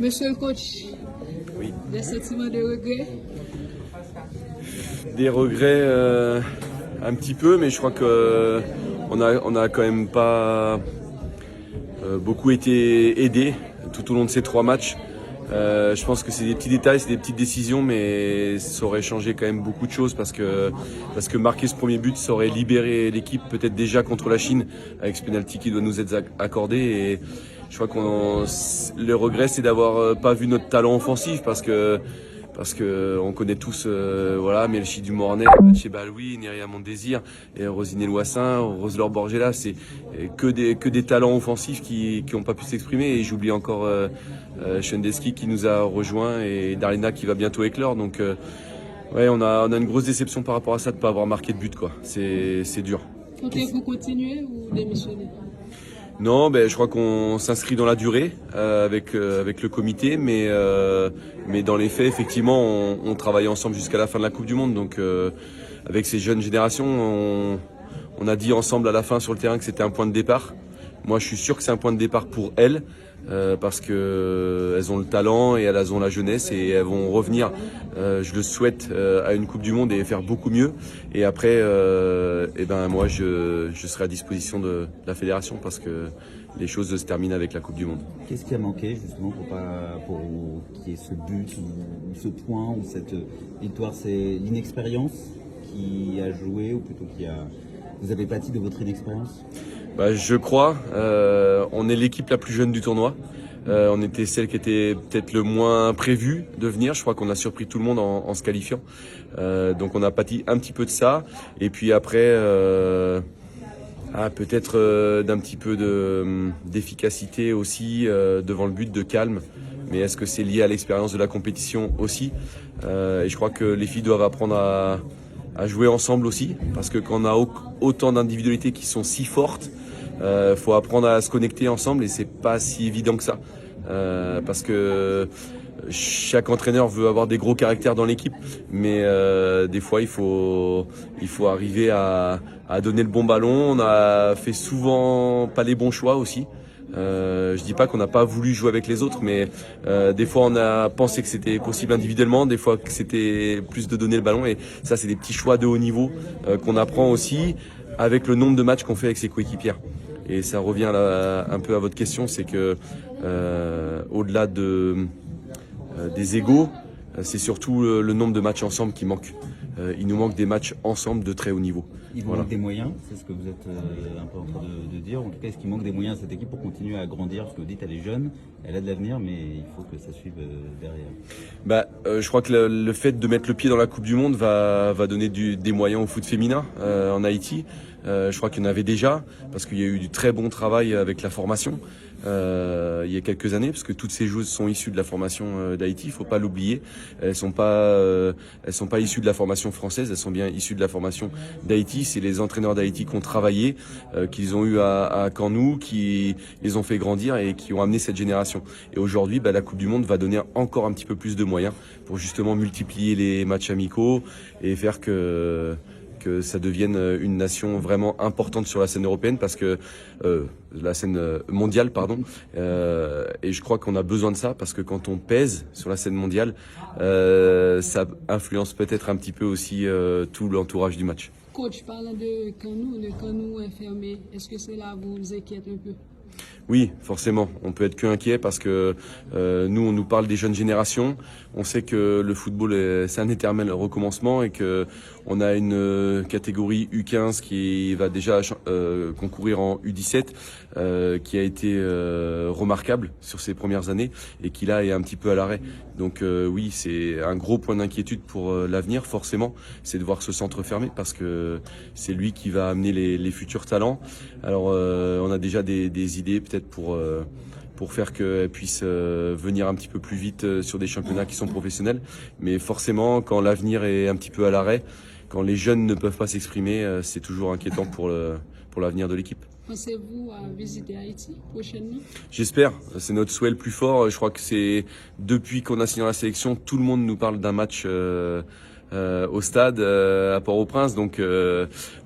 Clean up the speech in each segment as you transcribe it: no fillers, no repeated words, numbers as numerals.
Monsieur le coach, Oui. des sentiments de regret? Des regrets un petit peu, mais je crois que on a quand même pas beaucoup été aidés tout au long de ces 3 matchs. Je pense que c'est des petits détails, c'est des petites décisions, mais ça aurait changé quand même beaucoup de choses parce que marquer ce premier but, ça aurait libéré l'équipe peut-être déjà contre la Chine avec ce penalty qui doit nous être accordé. Et je crois le regret, c'est d'avoir pas vu notre talent offensif parce que on connaît tous voilà, Melchi Dumornay, Mathieu Baloui, Neria Mondésir, et Rosiné Loissin, Roselor Borgella, c'est que des talents offensifs qui n'ont pas pu s'exprimer. Et j'oublie encore Chendeski qui nous a rejoint et Darlena qui va bientôt éclore. Donc ouais, on a une grosse déception par rapport à ça de ne pas avoir marqué de but, quoi. C'est dur. Comptez-vous continuer ou démissionner? Non, je crois qu'on s'inscrit dans la durée avec le comité, mais dans les faits, effectivement, on travaille ensemble jusqu'à la fin de la Coupe du Monde. Donc, avec ces jeunes générations, on a dit ensemble à la fin sur le terrain que c'était un point de départ. Moi, je suis sûr que c'est un point de départ pour elles, parce que elles ont le talent et elles ont la jeunesse et elles vont revenir, je le souhaite, à une Coupe du Monde et faire beaucoup mieux. Et après, moi, je serai à disposition de la fédération parce que les choses se terminent avec la Coupe du Monde. Qu'est-ce qui a manqué justement pour qu'il y ait ce but ou ce point ou cette victoire? C'est l'inexpérience qui a joué ou plutôt vous avez pâti de votre inexpérience? Je crois. On est l'équipe la plus jeune du tournoi. On était celle qui était peut-être le moins prévue de venir. Je crois qu'on a surpris tout le monde en se qualifiant. Donc on a pâti un petit peu de ça. Et puis après, peut-être d'un petit peu d'efficacité aussi devant le but, de calme. Mais est-ce que c'est lié à l'expérience de la compétition aussi? Et je crois que les filles doivent apprendre à jouer ensemble aussi, parce que quand on a autant d'individualités qui sont si fortes, faut apprendre à se connecter ensemble et c'est pas si évident que ça, parce que chaque entraîneur veut avoir des gros caractères dans l'équipe, mais des fois il faut arriver à donner le bon ballon. On a fait souvent pas les bons choix aussi. Je dis pas qu'on n'a pas voulu jouer avec les autres, mais des fois on a pensé que c'était possible individuellement, des fois que c'était plus de donner le ballon, et ça c'est des petits choix de haut niveau qu'on apprend aussi avec le nombre de matchs qu'on fait avec ses coéquipières. Et ça revient un peu à votre question, c'est que au-delà des égos, c'est surtout le nombre de matchs ensemble qui manque. Il nous manque des matchs ensemble de très haut niveau. Il vous manque des moyens, c'est ce que vous êtes un peu en train de dire. En tout cas, est-ce qu'il manque des moyens à cette équipe pour continuer à grandir? Parce que vous dites elle est jeune, elle a de l'avenir, mais il faut que ça suive derrière. Je crois que le fait de mettre le pied dans la Coupe du Monde va donner des moyens au foot féminin en Haïti. Je crois qu'il y en avait déjà, parce qu'il y a eu du très bon travail avec la formation il y a quelques années, parce que toutes ces joueuses sont issues de la formation d'Haïti, il faut pas l'oublier. Elles sont pas issues de la formation française, elles sont bien issues de la formation d'Haïti. C'est les entraîneurs d'Haïti qui ont travaillé, qu'ils ont eu à Canou, qui les ont fait grandir et qui ont amené cette génération. Et aujourd'hui, la Coupe du Monde va donner encore un petit peu plus de moyens pour justement multiplier les matchs amicaux et faire que ça devienne une nation vraiment importante sur la scène européenne, parce que la scène mondiale, pardon. Et je crois qu'on a besoin de ça, parce que quand on pèse sur la scène mondiale, ça influence peut-être un petit peu aussi tout l'entourage du match. Coach, parlant de Canou est fermé, est-ce que cela vous inquiète un peu? Oui, forcément. On peut être que inquiet parce que nous, on nous parle des jeunes générations. On sait que le football, c'est un éternel recommencement et que on a une catégorie U15 qui va déjà concourir en U17, qui a été remarquable sur ses premières années et qui là est un petit peu à l'arrêt. Donc oui, c'est un gros point d'inquiétude pour l'avenir, forcément. C'est de voir ce centre fermé parce que c'est lui qui va amener les futurs talents. Alors on a déjà des idées peut-être pour faire qu'elles puissent venir un petit peu plus vite sur des championnats qui sont professionnels. Mais forcément, quand l'avenir est un petit peu à l'arrêt, quand les jeunes ne peuvent pas s'exprimer, c'est toujours inquiétant pour l'avenir de l'équipe. Pensez-vous à visiter Haïti prochainement? J'espère, c'est notre souhait le plus fort. Je crois que c'est depuis qu'on a signé la sélection, tout le monde nous parle d'un match au stade à Port-au-Prince, donc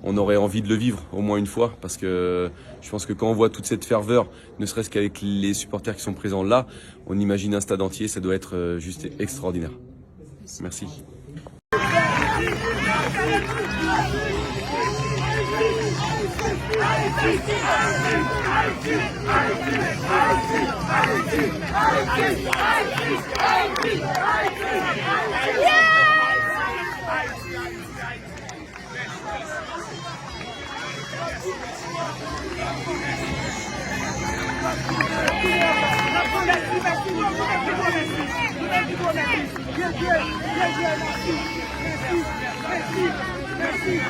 on aurait envie de le vivre au moins une fois, parce que je pense que quand on voit toute cette ferveur, ne serait-ce qu'avec les supporters qui sont présents là, on imagine un stade entier, ça doit être juste extraordinaire. Merci. Merci.